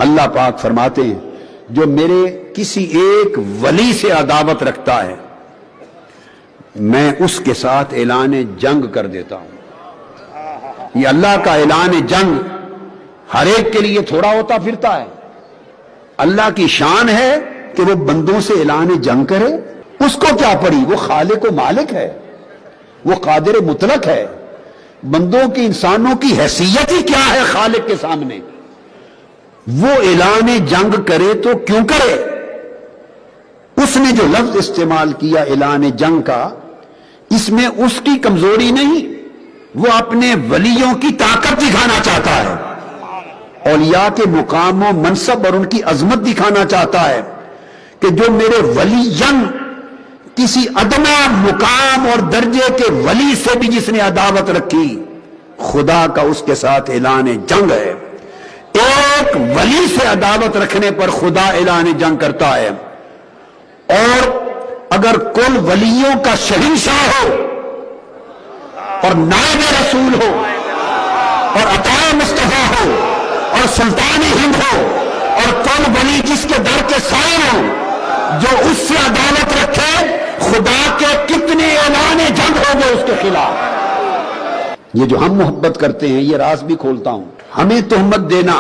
اللہ پاک فرماتے ہیں جو میرے کسی ایک ولی سے عداوت رکھتا ہے میں اس کے ساتھ اعلان جنگ کر دیتا ہوں۔ یہ اللہ کا اعلان جنگ ہر ایک کے لیے تھوڑا ہوتا پھرتا ہے۔ اللہ کی شان ہے کہ وہ بندوں سے اعلان جنگ کرے۔ اس کو کیا پڑی؟ وہ خالق و مالک ہے، وہ قادر مطلق ہے۔ بندوں کی، انسانوں کی حیثیت ہی کیا ہے خالق کے سامنے؟ وہ اعلان جنگ کرے تو کیوں کرے؟ اس نے جو لفظ استعمال کیا اعلان جنگ کا، اس میں اس کی کمزوری نہیں، وہ اپنے ولیوں کی طاقت دکھانا چاہتا ہے، اولیاء کے مقام و منصب اور ان کی عظمت دکھانا چاہتا ہے کہ جو میرے ولی کسی ادنا مقام اور درجے کے ولی سے بھی جس نے عداوت رکھی، خدا کا اس کے ساتھ اعلان جنگ ہے۔ ایک ولی سے عداوت رکھنے پر خدا اعلان جنگ کرتا ہے، اور اگر کل ولیوں کا شہنشاہ ہو اور نائب رسول ہو اور عطا مصطفیٰ ہو اور سلطان ہند ہو اور کل ولی جس کے در کے سائے ہوں، جو اس سے عداوت رکھے، خدا کے کتنے اعلان جنگ ہو گئے اس کے خلاف۔ یہ جو ہم محبت کرتے ہیں، یہ راز بھی کھولتا ہوں، ہمیں تہمت دینا